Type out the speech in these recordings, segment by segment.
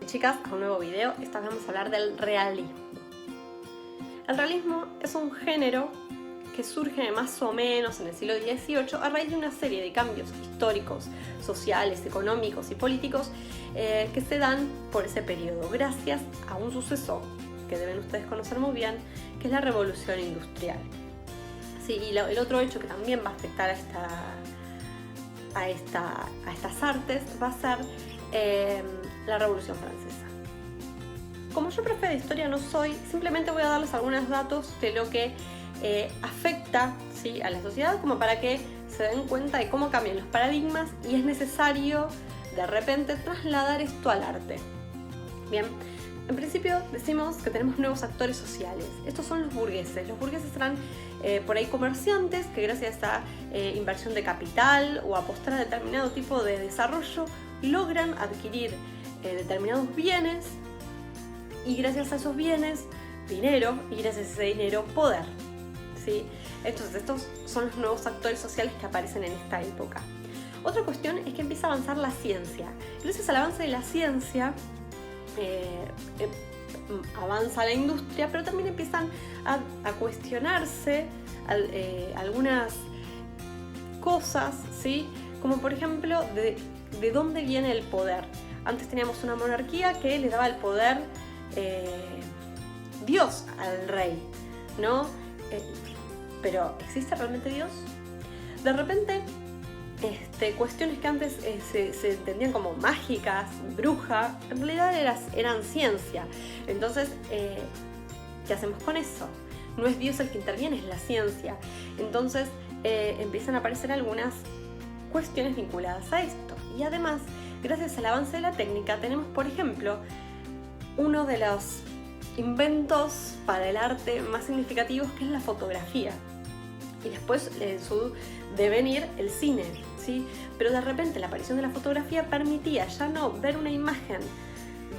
chicas, a un nuevo video. Esta vez vamos a hablar del realismo. El realismo es un género que surge más o menos en el siglo XVIII a raíz de una serie de cambios históricos, sociales, económicos y políticos que se dan por ese periodo, gracias a un suceso que deben ustedes conocer muy bien, que es la Revolución Industrial. Sí, y el otro hecho que también va a afectar a estas artes va a ser la Revolución Francesa. Como yo profe de historia no soy, simplemente voy a darles algunos datos de lo que afecta, ¿sí?, a la sociedad, como para que se den cuenta de cómo cambian los paradigmas y es necesario de repente trasladar esto al arte. Bien, en principio decimos que tenemos nuevos actores sociales. Estos son los burgueses. Los burgueses serán por ahí comerciantes que gracias a inversión de capital o apostar a determinado tipo de desarrollo logran adquirir determinados bienes y gracias a esos bienes dinero y gracias a ese dinero poder. ¿Sí? Entonces estos son los nuevos actores sociales que aparecen en esta época. Otra cuestión es que empieza a avanzar la ciencia. Gracias al avance de la ciencia avanza la industria, pero también empiezan a cuestionarse algunas cosas, ¿sí? Como por ejemplo de dónde viene el poder. Antes teníamos una monarquía que le daba el poder Dios al rey, ¿no? Pero ¿existe realmente Dios? De repente cuestiones que antes se entendían como mágicas, bruja, en realidad eran ciencia. Entonces, ¿qué hacemos con eso? No es Dios el que interviene, es la ciencia. Entonces empiezan a aparecer algunas cuestiones vinculadas a esto. Y además, gracias al avance de la técnica, tenemos, por ejemplo, uno de los inventos para el arte más significativos, que es la fotografía. Y después en su devenir el cine, ¿sí? Pero de repente la aparición de la fotografía permitía ya no ver una imagen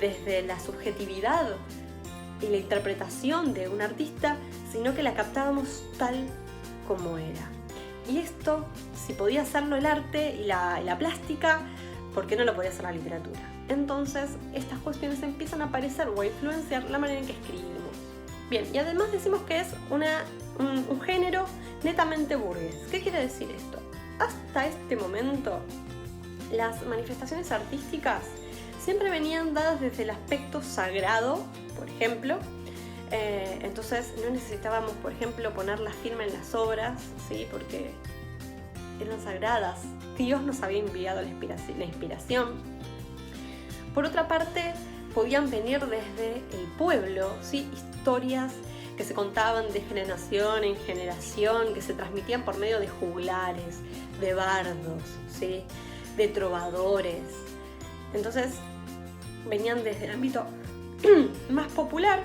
desde la subjetividad y la interpretación de un artista, sino que la captábamos tal como era. Y esto, si podía hacerlo el arte y la plástica, ¿por qué no lo podía hacer la literatura? Entonces estas cuestiones empiezan a aparecer o a influenciar la manera en que escribimos. Bien, y además decimos que es un género netamente burgués. ¿Qué quiere decir esto? Hasta este momento, las manifestaciones artísticas siempre venían dadas desde el aspecto sagrado, por ejemplo. Entonces no necesitábamos, por ejemplo, poner la firma en las obras, ¿sí?, porque eran sagradas. Dios nos había enviado la inspiración. Por otra parte, podían venir desde el pueblo, ¿sí?, historias que se contaban de generación en generación, que se transmitían por medio de juglares, de bardos, ¿sí?, de trovadores. Entonces venían desde el ámbito más popular,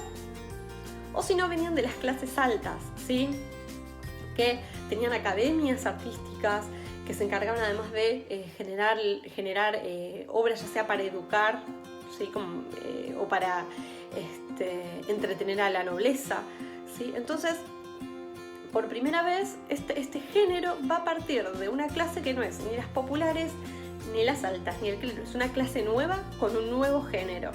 o si no, venían de las clases altas, ¿sí?, que tenían academias artísticas que se encargaban además de generar obras, ya sea para educar, ¿sí?, o para entretener a la nobleza, ¿sí? Entonces, por primera vez, este género va a partir de una clase que no es ni las populares, ni las altas, ni el clero. Es una clase nueva con un nuevo género.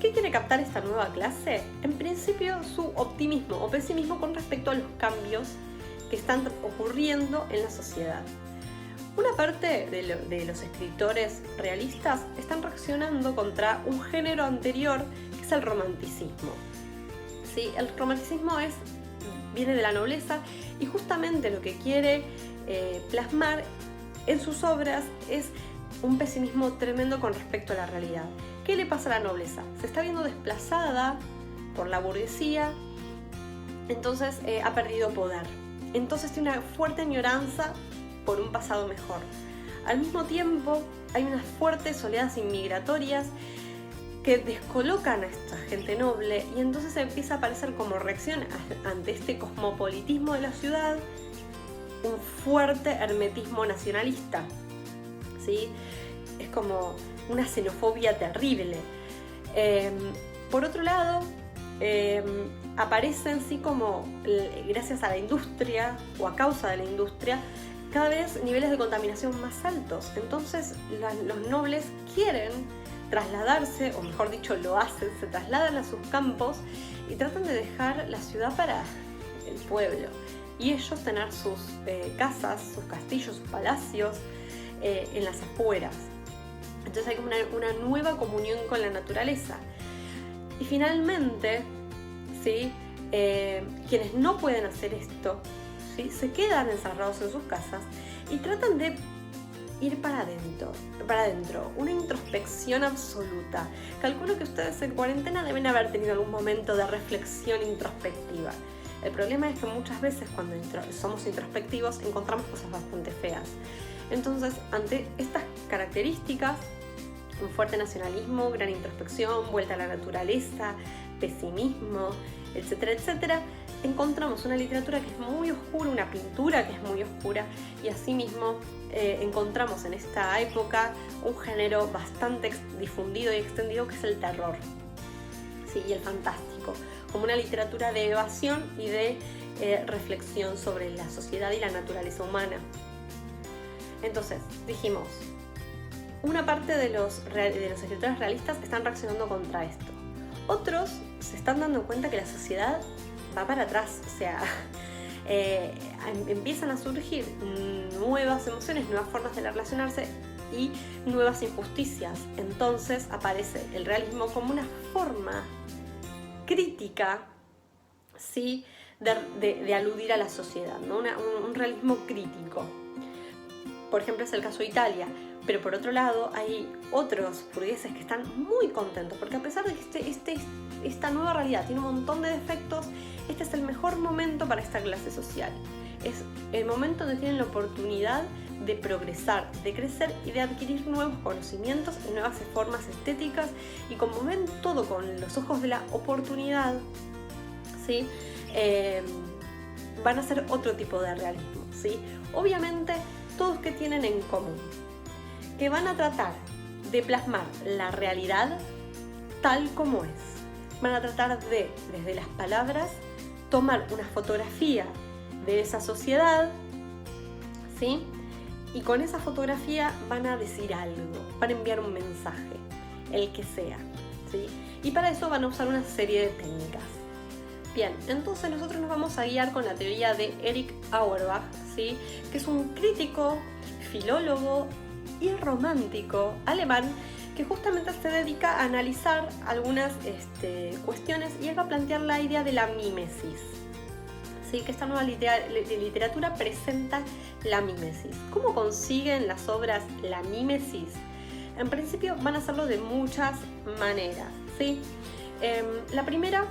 ¿Qué quiere captar esta nueva clase? En principio, su optimismo o pesimismo con respecto a los cambios que están ocurriendo en la sociedad. Una parte de los escritores realistas están reaccionando contra un género anterior, que es el romanticismo. ¿Sí? El romanticismo viene de la nobleza y justamente lo que quiere plasmar en sus obras es un pesimismo tremendo con respecto a la realidad. ¿Qué le pasa a la nobleza? Se está viendo desplazada por la burguesía, entonces ha perdido poder. Entonces tiene una fuerte añoranza por un pasado mejor. Al mismo tiempo, hay unas fuertes oleadas inmigratorias que descolocan a esta gente noble y entonces empieza a aparecer como reacción ante este cosmopolitismo de la ciudad un fuerte hermetismo nacionalista, ¿sí? Es como una xenofobia terrible. Por otro lado, aparecen, sí, como gracias a la industria o a causa de la industria, cada vez niveles de contaminación más altos. Entonces los nobles quieren trasladarse, o mejor dicho, lo hacen, se trasladan a sus campos y tratan de dejar la ciudad para el pueblo. Y ellos tener sus casas, sus castillos, sus palacios en las afueras. Entonces hay como una nueva comunión con la naturaleza. Y finalmente, ¿sí? Quienes no pueden hacer esto, ¿sí? Se quedan encerrados en sus casas y tratan de ir para adentro, una introspección absoluta. Calculo que ustedes en cuarentena deben haber tenido algún momento de reflexión introspectiva. El problema es que muchas veces cuando somos introspectivos encontramos cosas bastante feas. Entonces, ante estas características, un fuerte nacionalismo, gran introspección, vuelta a la naturaleza, pesimismo, etcétera, etcétera, encontramos una literatura que es muy oscura, una pintura que es muy oscura, y asimismo encontramos en esta época un género bastante difundido y extendido que es el terror, ¿sí? Y el fantástico, como una literatura de evasión y de reflexión sobre la sociedad y la naturaleza humana. Entonces, dijimos, una parte de los escritores realistas están reaccionando contra esto. Otros se están dando cuenta que la sociedad va para atrás, o sea, empiezan a surgir nuevas emociones, nuevas formas de relacionarse y nuevas injusticias. Entonces aparece el realismo como una forma crítica, ¿sí? de aludir a la sociedad, ¿no? Un realismo crítico. Por ejemplo, es el caso de Italia. Pero por otro lado, hay otros burgueses que están muy contentos, porque a pesar de que esta nueva realidad tiene un montón de defectos, este es el mejor momento para esta clase social. Es el momento donde tienen la oportunidad de progresar, de crecer y de adquirir nuevos conocimientos y nuevas formas estéticas, y como ven todo con los ojos de la oportunidad, ¿sí? Van a ser otro tipo de realismo, ¿sí? Obviamente, todos que tienen en común que van a tratar de plasmar la realidad tal como es. Van a tratar de, desde las palabras, tomar una fotografía de esa sociedad, ¿sí? Y con esa fotografía van a decir algo, van a enviar un mensaje, el que sea, ¿sí? Y para eso van a usar una serie de técnicas. Bien, entonces nosotros nos vamos a guiar con la teoría de Erich Auerbach, ¿sí? Que es un crítico, filólogo y romántico alemán que justamente se dedica a analizar algunas cuestiones, y él va a plantear la idea de la mímesis, ¿sí? Que esta nueva literatura presenta la mímesis. ¿Cómo consiguen las obras la mímesis? En principio van a hacerlo de muchas maneras, ¿sí? La primera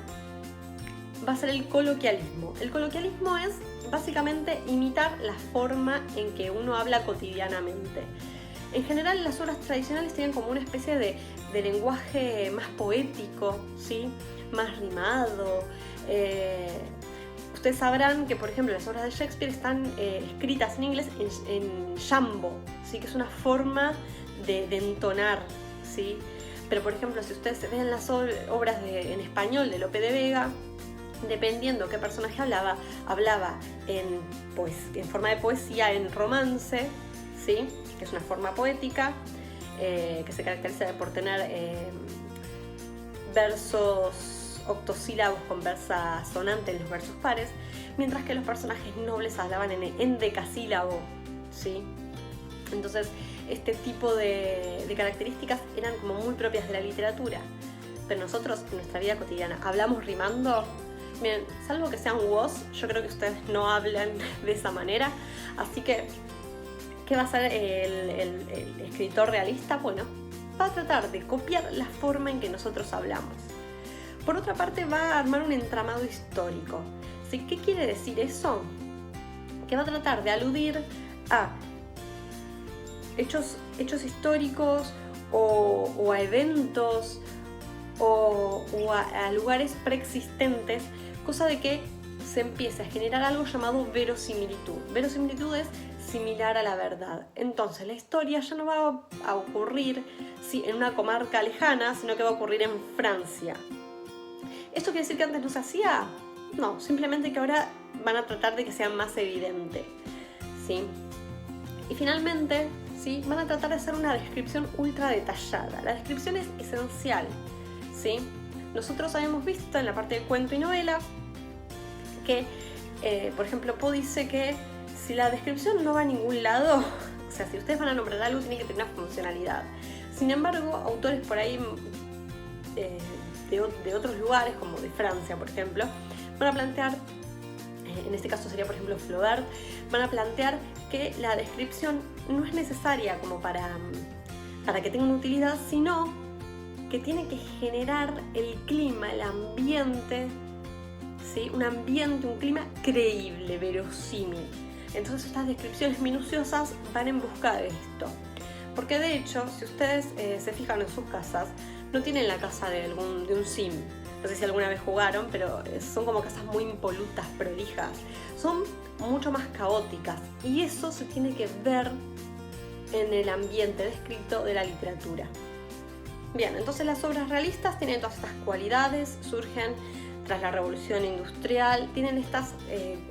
va a ser el coloquialismo. El coloquialismo es básicamente imitar la forma en que uno habla cotidianamente. En general, las obras tradicionales tienen como una especie de lenguaje más poético, ¿sí? Más rimado. Ustedes sabrán que, por ejemplo, las obras de Shakespeare están escritas en inglés en jambo, ¿sí? Que es una forma de entonar, ¿sí? Pero, por ejemplo, si ustedes ven las obras en español de Lope de Vega, dependiendo qué personaje hablaba en forma de poesía, en romance, ¿sí? Que es una forma poética, que se caracteriza por tener versos octosílabos con versa sonante en los versos pares, mientras que los personajes nobles hablaban en decasílabo, ¿sí? Entonces, este tipo de características eran como muy propias de la literatura. Pero nosotros, en nuestra vida cotidiana, ¿hablamos rimando? Miren, salvo que sean WOS, yo creo que ustedes no hablan de esa manera. Así que, ¿qué va a hacer el escritor realista? Bueno, va a tratar de copiar la forma en que nosotros hablamos. Por otra parte, va a armar un entramado histórico. ¿Sí? ¿Qué quiere decir eso? Que va a tratar de aludir a hechos históricos o a eventos o a lugares preexistentes, cosa de que se empiece a generar algo llamado verosimilitud. Verosimilitud es similar a la verdad. Entonces la historia ya no va a ocurrir en una comarca lejana, sino que va a ocurrir en Francia. ¿Esto quiere decir que antes no se hacía? No, simplemente que ahora van a tratar de que sea más evidente, ¿sí? Y finalmente, ¿sí? Van a tratar de hacer una descripción ultra detallada. La descripción es esencial, ¿sí? Nosotros habíamos visto en la parte de cuento y novela que, por ejemplo, Poe dice que si la descripción no va a ningún lado, o sea, si ustedes van a nombrar algo, tiene que tener una funcionalidad. Sin embargo, autores por ahí de otros lugares, como de Francia, por ejemplo, van a plantear, en este caso sería por ejemplo Flaubert, van a plantear que la descripción no es necesaria como para que tenga una utilidad, sino que tiene que generar el clima, el ambiente, ¿sí? Un clima creíble, verosímil. Entonces estas descripciones minuciosas van en busca de esto. Porque de hecho, si ustedes se fijan en sus casas, no tienen la casa de un sim. No sé si alguna vez jugaron, pero son como casas muy impolutas, prolijas. Son mucho más caóticas y eso se tiene que ver en el ambiente descrito de la literatura. Bien, entonces las obras realistas tienen todas estas cualidades, surgen tras la revolución industrial, tienen estas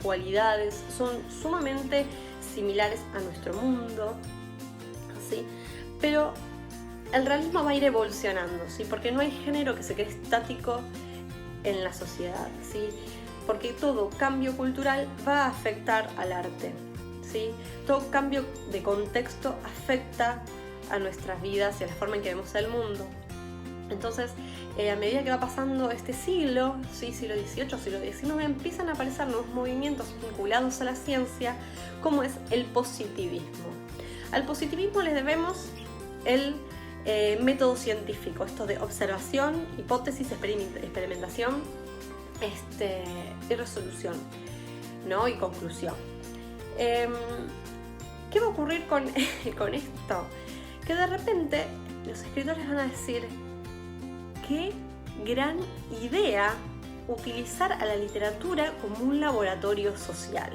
cualidades, son sumamente similares a nuestro mundo, ¿sí? Pero el realismo va a ir evolucionando, ¿sí? Porque no hay género que se quede estático en la sociedad, ¿sí? Porque todo cambio cultural va a afectar al arte, ¿sí? Todo cambio de contexto afecta a nuestras vidas y a la forma en que vemos el mundo. Entonces, a medida que va pasando este siglo, ¿sí? Siglo XVIII, siglo XIX, empiezan a aparecer nuevos movimientos vinculados a la ciencia, como es el positivismo. Al positivismo le debemos el método científico, esto de observación, hipótesis, experimentación y resolución, ¿no? Y conclusión. ¿Qué va a ocurrir con esto? Que de repente los escritores van a decir: qué gran idea utilizar a la literatura como un laboratorio social.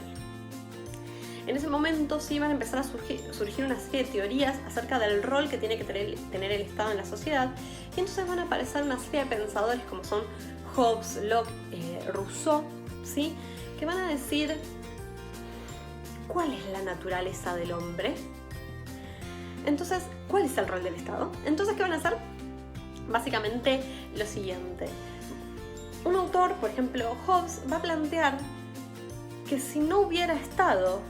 En ese momento sí van a empezar a surgir una serie de teorías acerca del rol que tiene que tener el Estado en la sociedad, y entonces van a aparecer una serie de pensadores como son Hobbes, Locke, Rousseau, ¿sí? Que van a decir cuál es la naturaleza del hombre. Entonces, ¿cuál es el rol del Estado? Entonces, ¿qué van a hacer? Básicamente lo siguiente. Un autor, por ejemplo Hobbes, va a plantear que si no hubiera Estado,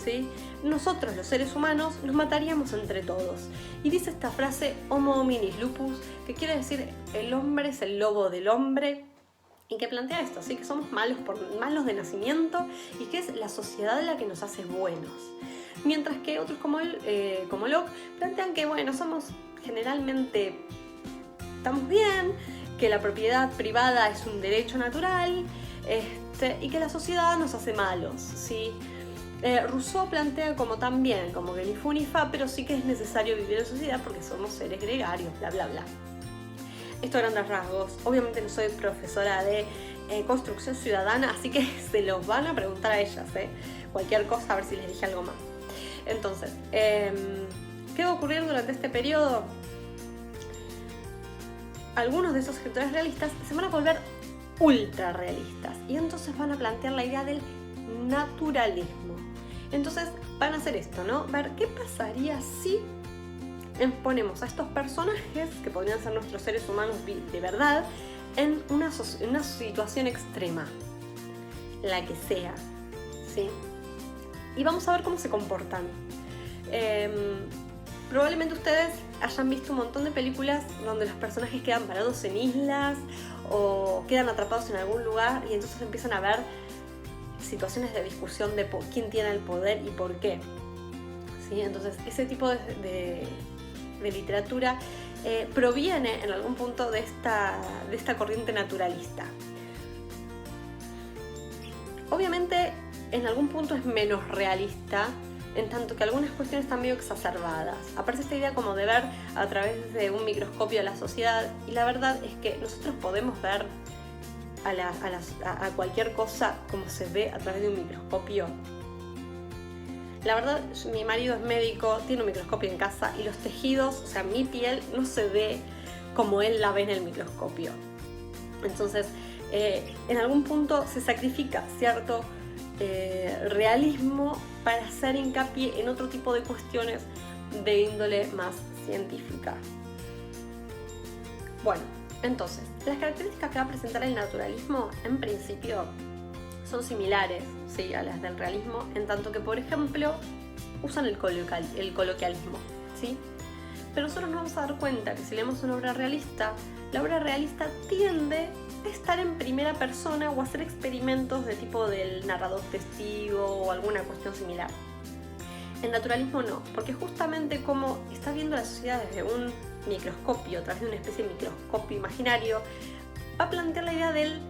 ¿sí? Nosotros los seres humanos nos mataríamos entre todos. Y dice esta frase Homo hominis lupus, que quiere decir el hombre es el lobo del hombre, y que plantea esto, ¿sí? Que somos malos de nacimiento y que es la sociedad la que nos hace buenos. Mientras que otros como Locke plantean que bueno, generalmente estamos bien, que la propiedad privada es un derecho natural, y que la sociedad nos hace malos, ¿sí? Rousseau plantea como que ni fu ni fa, pero sí que es necesario vivir en sociedad porque somos seres gregarios, bla bla bla. Esto a grandes rasgos. Obviamente no soy profesora de construcción ciudadana, así que se los van a preguntar a ellas, cualquier cosa, a ver si les dije algo más. Entonces, ¿qué va a ocurrir durante este periodo? Algunos de esos escritores realistas se van a volver ultra realistas y entonces van a plantear la idea del naturalismo. Entonces van a hacer esto, ¿no? Ver qué pasaría si ponemos a estos personajes, que podrían ser nuestros seres humanos de verdad, en una situación extrema, la que sea, ¿sí? Y vamos a ver cómo se comportan. Probablemente ustedes hayan visto un montón de películas donde los personajes quedan parados en islas o quedan atrapados en algún lugar y entonces empiezan a ver situaciones de discusión de quién tiene el poder y por qué, ¿sí? Entonces ese tipo de literatura proviene en algún punto de esta corriente naturalista. Obviamente en algún punto es menos realista, en tanto que algunas cuestiones están medio exacerbadas. Aparece esta idea como de ver a través de un microscopio a la sociedad, y la verdad es que nosotros podemos ver a cualquier cosa como se ve a través de un microscopio. La verdad, mi marido es médico, tiene un microscopio en casa y los tejidos, o sea, mi piel no se ve como él la ve en el microscopio. Entonces, en algún punto se sacrifica cierto realismo para hacer hincapié en otro tipo de cuestiones de índole más científica. Bueno, entonces, las características que va a presentar el naturalismo, en principio, son similares, ¿sí?, a las del realismo, en tanto que, por ejemplo, usan el coloquialismo, ¿sí? Pero nosotros nos vamos a dar cuenta que si leemos una obra realista, la obra realista tiende a estar en primera persona o a hacer experimentos de tipo del narrador testigo o alguna cuestión similar. El naturalismo no, porque justamente como está viendo la sociedad desde un microscopio, a través de una especie de microscopio imaginario, va a plantear la idea del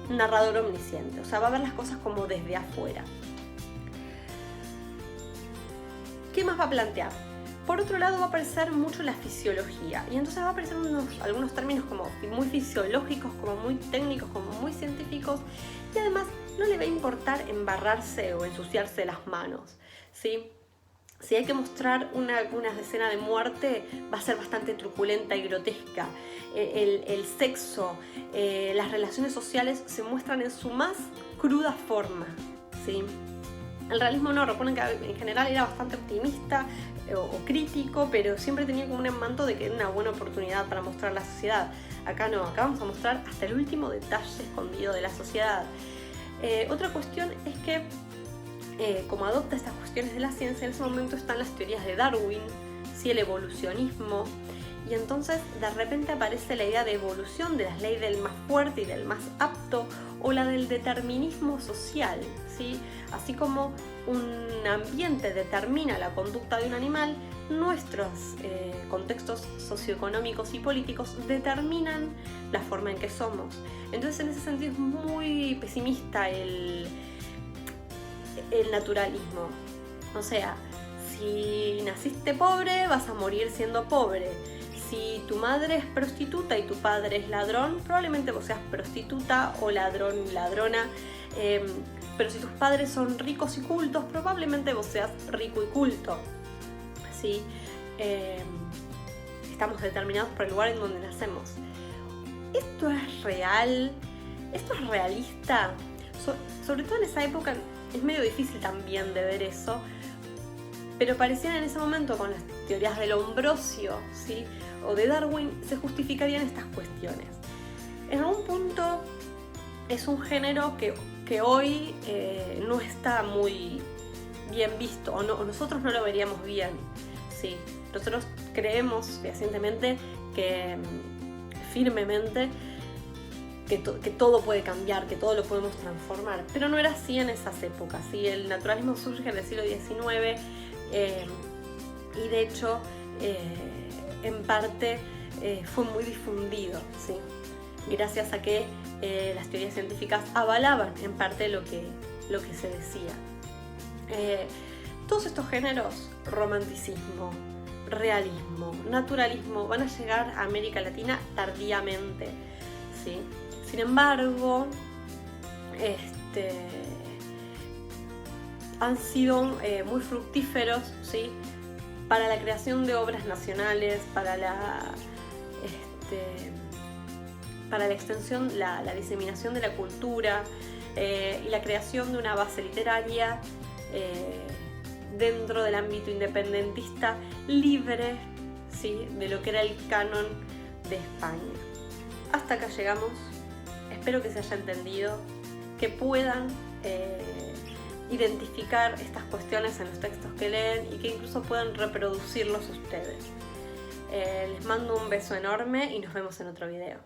narrador omnisciente, o sea, va a ver las cosas como desde afuera. ¿Qué más va a plantear? Por otro lado, va a aparecer mucho la fisiología, y entonces va a aparecer algunos términos como muy fisiológicos, como muy técnicos, como muy científicos, y además no le va a importar embarrarse o ensuciarse las manos, ¿sí? Si hay que mostrar una escena de muerte, va a ser bastante truculenta y grotesca. El sexo, las relaciones sociales se muestran en su más cruda forma, ¿sí? El realismo no, recuerden que en general era bastante optimista o crítico, pero siempre tenía como un manto de que era una buena oportunidad para mostrar la sociedad. Acá no, acá vamos a mostrar hasta el último detalle escondido de la sociedad. Otra cuestión es que como adopta estas cuestiones de la ciencia, en ese momento están las teorías de Darwin, ¿sí?, el evolucionismo, y entonces de repente aparece la idea de evolución, de las leyes del más fuerte y del más apto, o la del determinismo social, ¿sí? Así como un ambiente determina la conducta de un animal, nuestros contextos socioeconómicos y políticos determinan la forma en que somos. Entonces en ese sentido es muy pesimista el naturalismo. O sea, si naciste pobre, vas a morir siendo pobre. Si tu madre es prostituta y tu padre es ladrón, probablemente vos seas prostituta o ladrón y ladrona. Pero si tus padres son ricos y cultos, probablemente vos seas rico y culto, ¿sí? Estamos determinados por el lugar en donde nacemos. ¿Esto es real? ¿Esto es realista? Sobre todo en esa época es medio difícil también de ver eso, pero parecían en ese momento con las teorías del Ambrosio, ¿sí?, o de Darwin, se justificarían estas cuestiones. En algún punto es un género que hoy no está muy bien visto, o nosotros no lo veríamos bien, ¿sí? Nosotros creemos fehacientemente firmemente que todo puede cambiar, que todo lo podemos transformar, pero no era así en esas épocas, ¿sí? El naturalismo surge en el siglo XIX y de hecho en parte fue muy difundido, ¿sí?, gracias a que las teorías científicas avalaban en parte lo que se decía. Todos estos géneros, romanticismo, realismo, naturalismo, van a llegar a América Latina tardíamente, ¿sí? Sin embargo, han sido muy fructíferos, ¿sí?, para la creación de obras nacionales, para la extensión, la diseminación de la cultura y la creación de una base literaria dentro del ámbito independentista libre, ¿sí?, de lo que era el canon de España. Hasta acá llegamos. Espero que se haya entendido, que puedan identificar estas cuestiones en los textos que leen y que incluso puedan reproducirlos ustedes. Les mando un beso enorme y nos vemos en otro video.